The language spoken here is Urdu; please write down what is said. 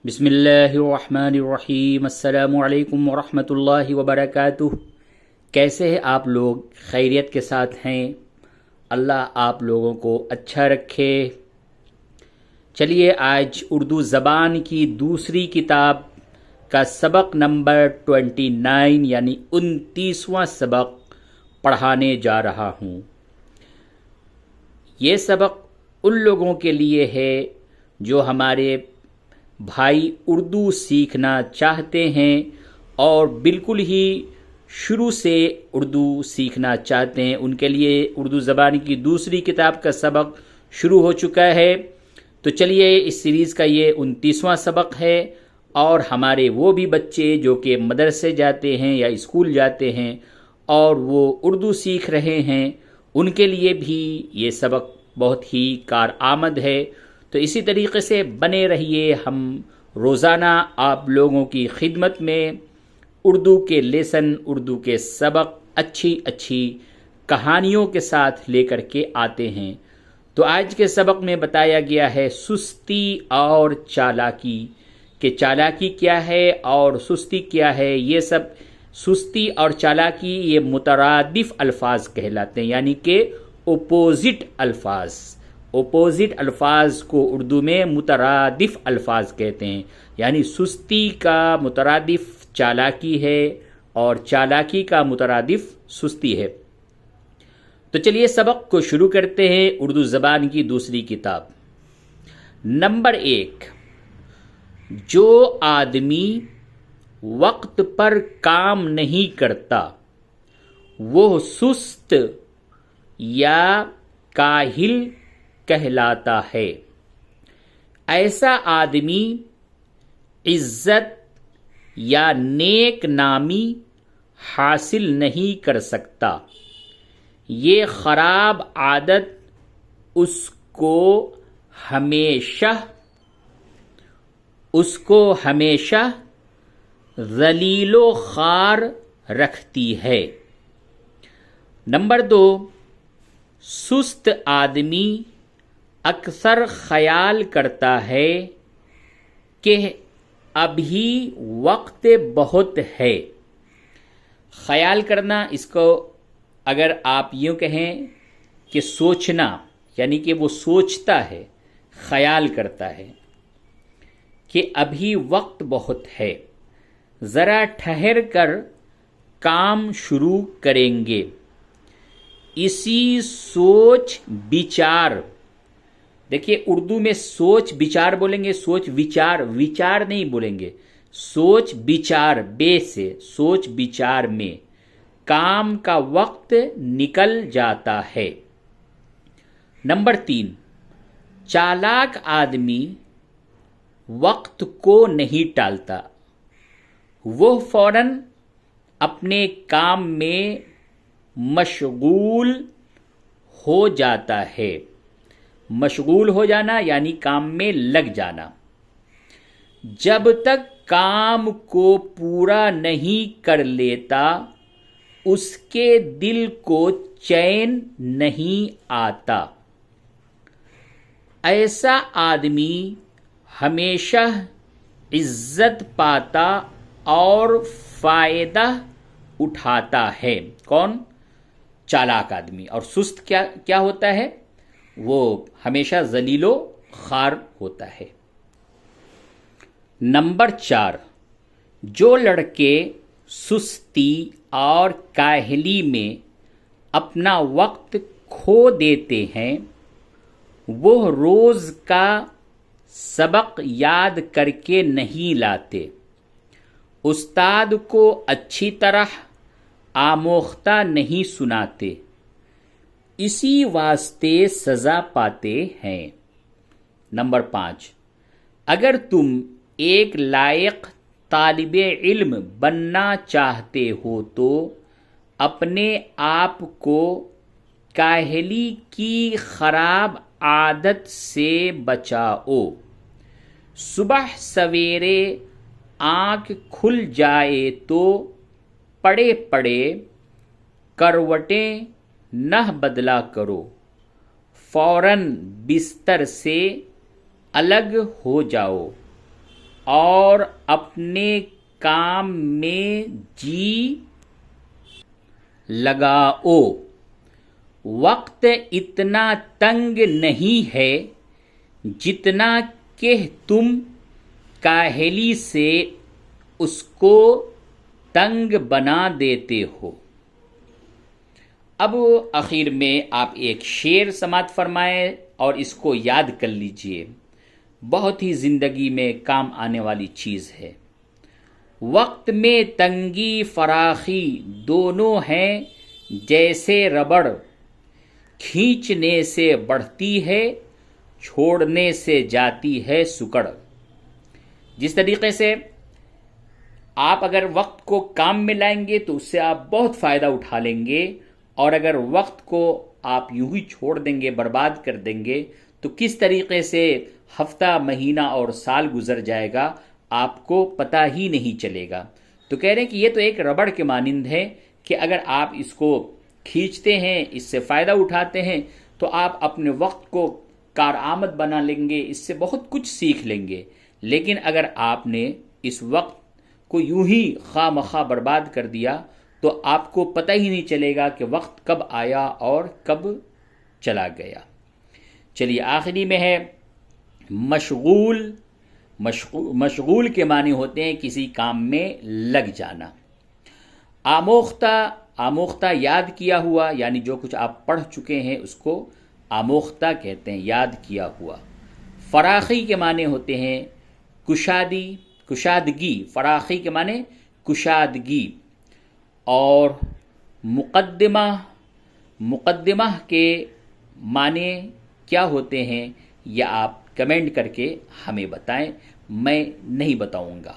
بسم اللہ الرحمن الرحیم۔ السلام علیکم ورحمۃ اللہ وبرکاتہ۔ کیسے ہیں آپ لوگ؟ خیریت کے ساتھ ہیں؟ اللہ آپ لوگوں کو اچھا رکھے۔ چلیے آج اردو زبان کی دوسری کتاب کا سبق نمبر 29 یعنی 29واں سبق پڑھانے جا رہا ہوں۔ یہ سبق ان لوگوں کے لیے ہے جو ہمارے بھائی اردو سیکھنا چاہتے ہیں اور بالکل ہی شروع سے اردو سیکھنا چاہتے ہیں۔ ان کے لیے اردو زبان کی دوسری کتاب کا سبق شروع ہو چکا ہے۔ تو چلیے اس سیریز کا یہ 29واں سبق ہے، اور ہمارے وہ بھی بچے جو کہ مدرسے جاتے ہیں یا اسکول جاتے ہیں اور وہ اردو سیکھ رہے ہیں، ان کے لیے بھی یہ سبق بہت ہی کارآمد ہے۔ تو اسی طریقے سے بنے رہیے، ہم روزانہ آپ لوگوں کی خدمت میں اردو کے لیسن، اردو کے سبق اچھی کہانیوں کے ساتھ لے کر کے آتے ہیں۔ تو آج کے سبق میں بتایا گیا ہے سستی اور چالاکی، کہ چالاکی کیا ہے اور سستی کیا ہے۔ یہ سب سستی اور چالاکی یہ مترادف الفاظ کہلاتے ہیں، یعنی کہ اپوزٹ الفاظ۔ اپوزٹ الفاظ کو اردو میں مترادف الفاظ کہتے ہیں، یعنی سستی کا مترادف چالاکی ہے اور چالاکی کا مترادف سستی ہے۔ تو چلیے سبق کو شروع کرتے ہیں۔ اردو زبان کی دوسری کتاب نمبر 1، جو آدمی وقت پر کام نہیں کرتا وہ سست یا کاہل کہلاتا ہے۔ ایسا آدمی عزت یا نیک نامی حاصل نہیں کر سکتا۔ یہ خراب عادت اس کو ہمیشہ ذلیل و خوار رکھتی ہے۔ نمبر 2، سست آدمی اکثر خیال کرتا ہے کہ ابھی وقت بہت ہے۔ خیال کرنا، اس کو اگر آپ یوں کہیں کہ سوچنا، یعنی کہ وہ سوچتا ہے، خیال کرتا ہے کہ ابھی وقت بہت ہے، ذرا ٹھہر کر کام شروع کریں گے۔ اسی سوچ بچار، دیکھیے اردو میں سوچ بچار بولیں گے، سوچ وچار نہیں بولیں گے، سوچ بچار، بے سے سوچ بچار میں کام کا وقت نکل جاتا ہے۔ نمبر 3، چالاک آدمی وقت کو نہیں ٹالتا، وہ فوراً اپنے کام میں مشغول ہو جاتا ہے۔ مشغول ہو جانا یعنی کام میں لگ جانا۔ جب تک کام کو پورا نہیں کر لیتا اس کے دل کو چین نہیں آتا۔ ایسا آدمی ہمیشہ عزت پاتا اور فائدہ اٹھاتا ہے۔ کون؟ چالاک آدمی۔ اور سست کیا ہوتا ہے؟ وہ ہمیشہ ذلیل و خوار ہوتا ہے۔ نمبر 4، جو لڑکے سستی اور کاہلی میں اپنا وقت کھو دیتے ہیں وہ روز کا سبق یاد کر کے نہیں لاتے، استاد کو اچھی طرح آموختہ نہیں سناتے، اسی واسطے سزا پاتے ہیں۔ نمبر 5، اگر تم ایک لائق طالب علم بننا چاہتے ہو تو اپنے آپ کو کاہلی کی خراب عادت سے بچاؤ۔ صبح سویرے آنکھ کھل جائے تو پڑے پڑے کروٹیں نہ بدلا کرو، فوراً بستر سے الگ ہو جاؤ۔ اور اپنے کام میں جی لگاؤ۔ وقت اتنا تنگ نہیں ہے جتنا کہ تم کاہلی سے اس کو تنگ بنا دیتے ہو۔ اب آخر میں آپ ایک شعر سماعت فرمائیں اور اس کو یاد کر لیجئے، بہت ہی زندگی میں کام آنے والی چیز ہے۔ وقت میں تنگی فراخی دونوں ہیں جیسے ربڑ، کھینچنے سے بڑھتی ہے چھوڑنے سے جاتی ہے سکڑ۔ جس طریقے سے آپ اگر وقت کو کام میں لائیں گے تو اس سے آپ بہت فائدہ اٹھا لیں گے، اور اگر وقت کو آپ یوں ہی چھوڑ دیں گے، برباد کر دیں گے، تو کس طریقے سے ہفتہ، مہینہ اور سال گزر جائے گا آپ کو پتہ ہی نہیں چلے گا۔ تو کہہ رہے ہیں کہ یہ تو ایک ربڑ کے مانند ہے کہ اگر آپ اس کو کھینچتے ہیں، اس سے فائدہ اٹھاتے ہیں، تو آپ اپنے وقت کو کارآمد بنا لیں گے، اس سے بہت کچھ سیکھ لیں گے۔ لیکن اگر آپ نے اس وقت کو یوں ہی خواہ مخواہ برباد کر دیا تو آپ کو پتہ ہی نہیں چلے گا کہ وقت کب آیا اور کب چلا گیا۔ چلیے آخری میں ہے مشغول۔ مشغول کے معنی ہوتے ہیں کسی کام میں لگ جانا۔ آموختہ یاد کیا ہوا، یعنی جو کچھ آپ پڑھ چکے ہیں اس کو آموختہ کہتے ہیں، یاد کیا ہوا۔ فراخی کے معنی ہوتے ہیں کشادگی۔ فراخی کے معنی کشادگی۔ اور مقدمہ کے معنی کیا ہوتے ہیں یہ آپ کمنٹ کر کے ہمیں بتائیں، میں نہیں بتاؤں گا۔